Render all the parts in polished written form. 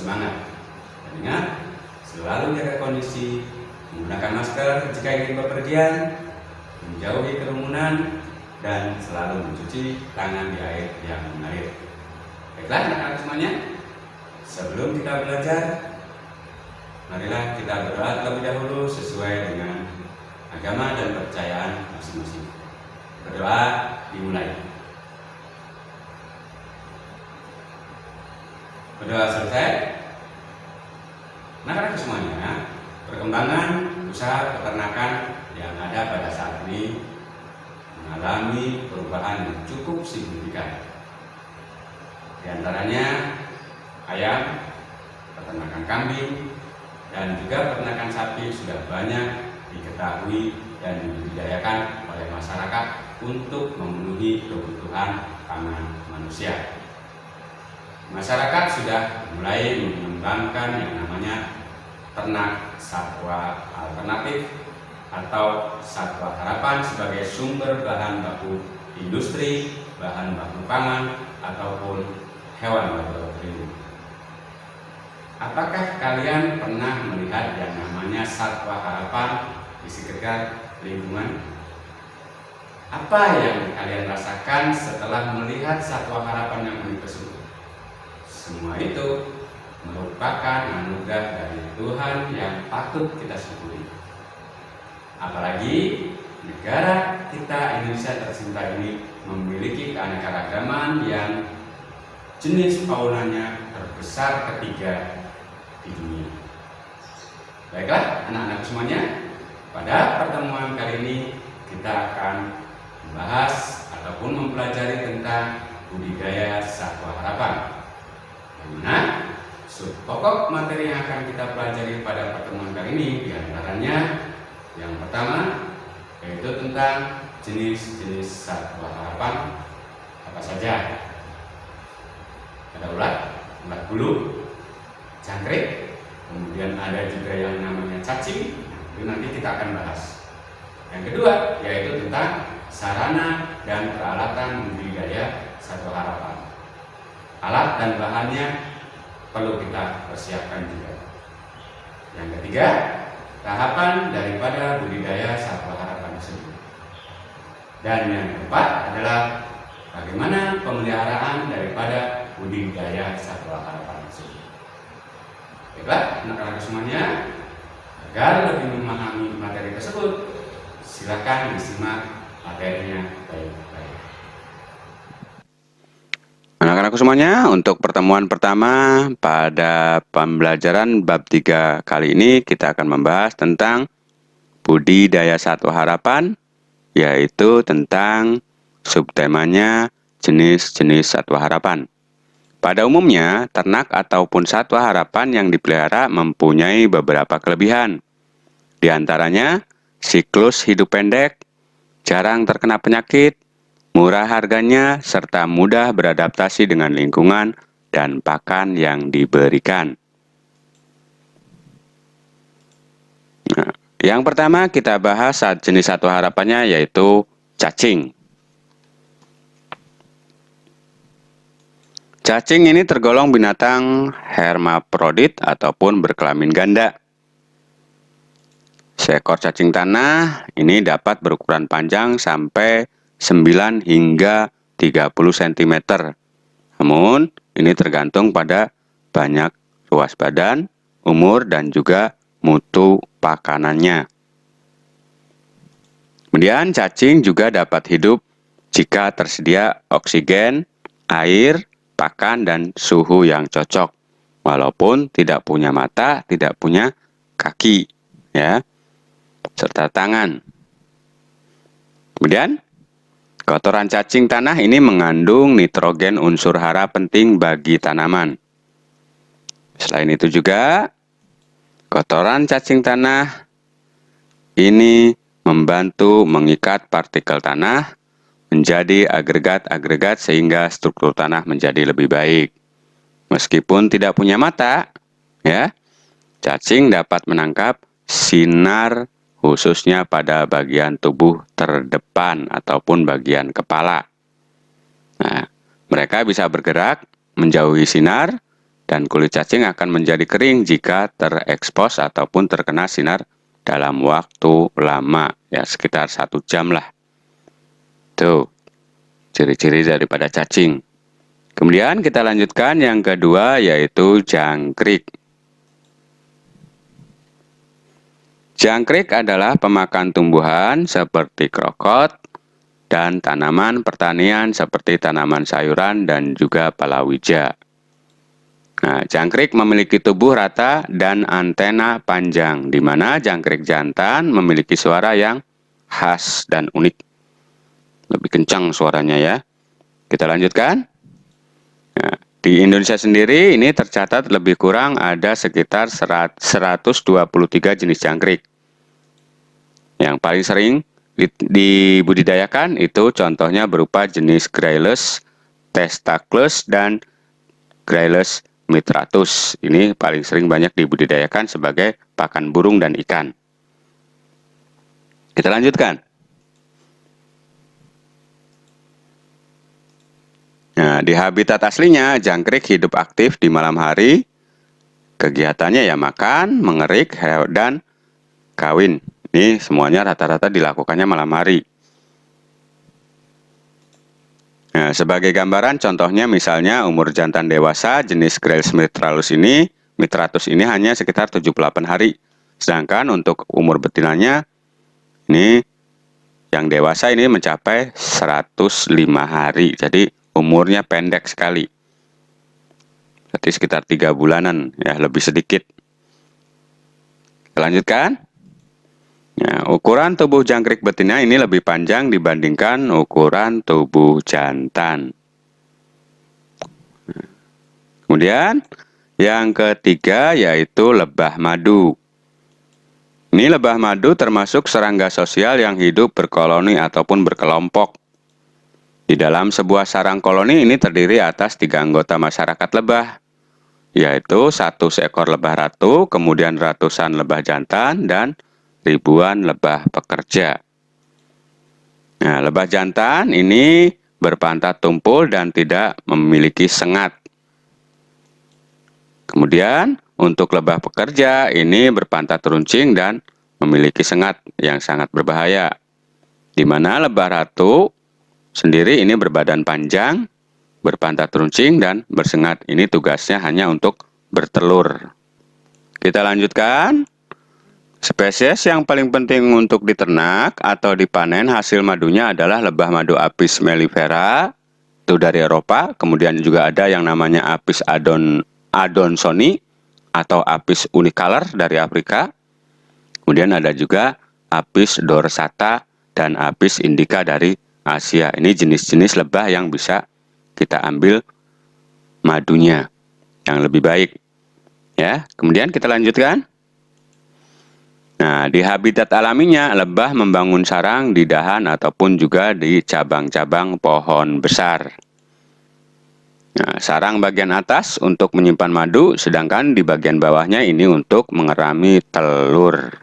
semangat. Dan ingat, selalu jaga kondisi, menggunakan masker jika ingin bepergian, menjauhi kerumunan, dan selalu mencuci tangan di air yang mengalir. Baiklah anak-anak semuanya, sebelum kita belajar, marilah kita berdoa terlebih dahulu sesuai dengan agama dan kepercayaan masing-masing. Berdoa dimulai. Berdoa selesai. Anak-anak semuanya, perkembangan usaha peternakan yang ada pada saat ini mengalami perubahan yang cukup signifikan. Di antaranya ayam, peternakan kambing, dan juga peternakan sapi sudah banyak diketahui dan dibudidayakan oleh masyarakat untuk memenuhi kebutuhan pangan manusia. Masyarakat sudah mulai mengembangkan yang namanya ternak satwa alternatif atau satwa harapan sebagai sumber bahan baku industri, bahan baku pangan, ataupun hewan laboratorium. Apakah kalian pernah melihat yang namanya satwa harapan di sekitar lingkungan? Apa yang kalian rasakan setelah melihat satwa harapan yang unik tersebut? Semua itu merupakan anugerah dari Tuhan yang patut kita syukuri. Apalagi negara kita Indonesia tercinta ini memiliki keanekaragaman yang jenis faunanya terbesar ketiga di dunia. Baiklah anak-anak semuanya, pada pertemuan kali ini kita akan membahas ataupun mempelajari tentang budidaya satwa harapan. Di mana pokok materi yang akan kita pelajari pada pertemuan kali ini diantaranya yang pertama yaitu tentang jenis-jenis satwa harapan apa saja. Ada ulat bulu, jangkrik, kemudian ada juga yang namanya cacing. Itu nanti kita akan bahas. Yang kedua yaitu tentang sarana dan peralatan budidaya satwa harapan. Alat dan bahannya perlu kita persiapkan juga. Yang ketiga, tahapan daripada budidaya satwa harapan tersebut. Dan yang keempat adalah bagaimana pemeliharaan daripada budidaya satwa harapan tersebut. Baiklah, anak-anak semuanya, agar lebih memahami materi tersebut, silakan disimak materinya baik-baik. Anak-anak semuanya, untuk pertemuan pertama pada pembelajaran bab 3 kali ini kita akan membahas tentang budidaya satwa harapan, yaitu tentang subtemanya jenis-jenis satwa harapan. Pada umumnya, ternak ataupun satwa harapan yang dipelihara mempunyai beberapa kelebihan. Di antaranya, siklus hidup pendek, jarang terkena penyakit, murah harganya, serta mudah beradaptasi dengan lingkungan dan pakan yang diberikan. Nah, yang pertama kita bahas jenis satwa harapannya yaitu cacing. Cacing ini tergolong binatang hermaprodit ataupun berkelamin ganda. Seekor cacing tanah ini dapat berukuran panjang sampai 9 hingga 30 cm. Namun, ini tergantung pada banyak luas badan, umur, dan juga mutu pakanannya. Kemudian, cacing juga dapat hidup jika tersedia oksigen, air, pakan, dan suhu yang cocok. Walaupun tidak punya mata, tidak punya kaki, ya, serta tangan. Kemudian, kotoran cacing tanah ini mengandung nitrogen unsur hara penting bagi tanaman. Selain itu juga, kotoran cacing tanah ini membantu mengikat partikel tanah menjadi agregat-agregat sehingga struktur tanah menjadi lebih baik. Meskipun tidak punya mata, ya, cacing dapat menangkap sinar khususnya pada bagian tubuh terdepan ataupun bagian kepala. Nah, mereka bisa bergerak menjauhi sinar dan kulit cacing akan menjadi kering jika terekspos ataupun terkena sinar dalam waktu lama, ya sekitar 1 jam lah. Tuh, ciri-ciri daripada cacing. Kemudian kita lanjutkan yang kedua, yaitu jangkrik. Jangkrik adalah pemakan tumbuhan seperti krokot dan tanaman pertanian seperti tanaman sayuran dan juga palawija. Nah, jangkrik memiliki tubuh rata dan antena panjang, di mana jangkrik jantan memiliki suara yang khas dan unik. Lebih kencang suaranya ya. Kita lanjutkan. Nah, di Indonesia sendiri ini tercatat lebih kurang ada sekitar 123 jenis jangkrik. Yang paling sering dibudidayakan itu contohnya berupa jenis Grylus testacles dan Grylus mitratus. Ini paling sering banyak dibudidayakan sebagai pakan burung dan ikan. Kita lanjutkan. Nah, di habitat aslinya, jangkrik hidup aktif di malam hari. Kegiatannya ya makan, mengerik, dan kawin. Ini semuanya rata-rata dilakukannya malam hari. Nah, sebagai gambaran contohnya misalnya umur jantan dewasa jenis Grylus mitratus ini hanya sekitar 78 hari. Sedangkan untuk umur betinanya ini yang dewasa ini mencapai 105 hari. Jadi umurnya pendek sekali. Berarti sekitar 3 bulanan, ya lebih sedikit. Kita lanjutkan. Nah, ukuran tubuh jangkrik betina ini lebih panjang dibandingkan ukuran tubuh jantan. Kemudian yang ketiga yaitu lebah madu. Ini lebah madu termasuk serangga sosial yang hidup berkoloni ataupun berkelompok. Di dalam sebuah sarang koloni ini terdiri atas 3 anggota masyarakat lebah, yaitu 1 seekor lebah ratu, kemudian ratusan lebah jantan, dan ribuan lebah pekerja. Nah, lebah jantan ini berpantat tumpul dan tidak memiliki sengat. Kemudian untuk lebah pekerja ini berpantat runcing dan memiliki sengat yang sangat berbahaya. Di mana lebah ratu sendiri ini berbadan panjang, berpantat runcing dan bersengat. Ini tugasnya hanya untuk bertelur. Kita lanjutkan. Spesies yang paling penting untuk diternak atau dipanen hasil madunya adalah lebah madu Apis mellifera, itu dari Eropa. Kemudian juga ada yang namanya Apis adansoni atau Apis unicolor dari Afrika. Kemudian ada juga Apis dorsata dan Apis indica dari Asia. Ini jenis-jenis lebah yang bisa kita ambil madunya yang lebih baik. Ya, kemudian kita lanjutkan. Nah, di habitat alaminya, lebah membangun sarang di dahan ataupun juga di cabang-cabang pohon besar. Nah, sarang bagian atas untuk menyimpan madu, sedangkan di bagian bawahnya ini untuk mengerami telur.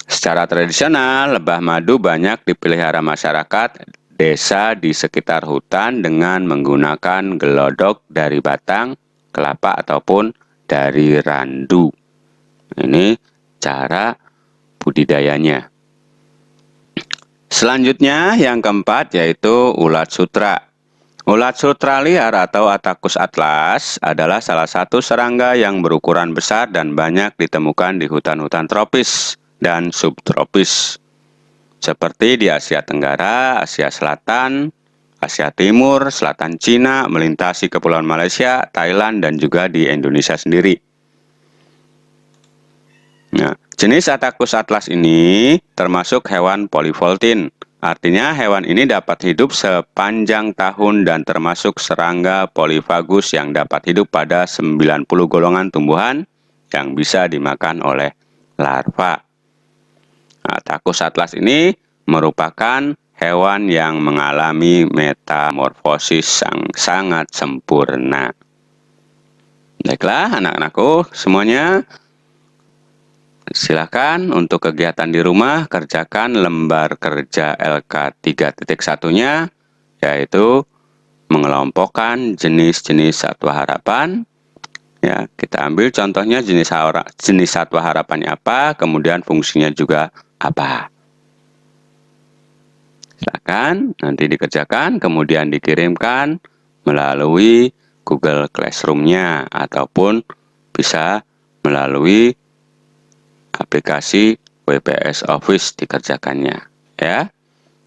Secara tradisional, lebah madu banyak dipelihara masyarakat desa di sekitar hutan dengan menggunakan gelodok dari batang kelapa ataupun dari randu. Ini cara budidayanya. Selanjutnya yang keempat yaitu ulat sutra. Ulat sutra liar atau Attacus atlas adalah salah satu serangga yang berukuran besar dan banyak ditemukan di hutan-hutan tropis dan subtropis. Seperti di Asia Tenggara, Asia Selatan, Asia Timur, Selatan Cina, melintasi Kepulauan Malaysia, Thailand, dan juga di Indonesia sendiri. Nah, jenis Attacus atlas ini termasuk hewan polivoltin. Artinya hewan ini dapat hidup sepanjang tahun dan termasuk serangga polifagus yang dapat hidup pada 90 golongan tumbuhan yang bisa dimakan oleh larva. Attacus atlas ini merupakan hewan yang mengalami metamorfosis yang sangat sempurna. Baiklah anak-anakku semuanya, silakan untuk kegiatan di rumah kerjakan lembar kerja LK 3.1-nya, yaitu mengelompokkan jenis-jenis satwa harapan. Ya, kita ambil contohnya jenis satwa harapannya apa, kemudian fungsinya juga apa. Silakan nanti dikerjakan, kemudian dikirimkan melalui Google Classroom-nya ataupun bisa melalui aplikasi WPS Office dikerjakannya. Ya,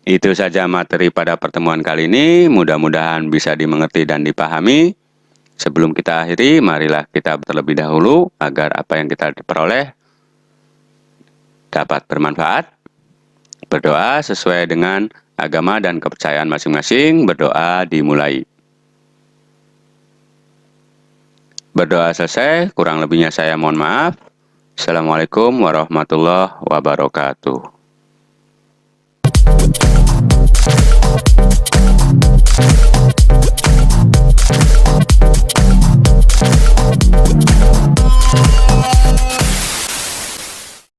itu saja materi pada pertemuan kali ini. Mudah-mudahan bisa dimengerti dan dipahami. Sebelum kita akhiri, marilah kita terlebih dahulu agar apa yang kita peroleh dapat bermanfaat. Berdoa sesuai dengan agama dan kepercayaan masing-masing. Berdoa dimulai. Berdoa selesai, kurang lebihnya saya mohon maaf. Assalamualaikum warahmatullahi wabarakatuh.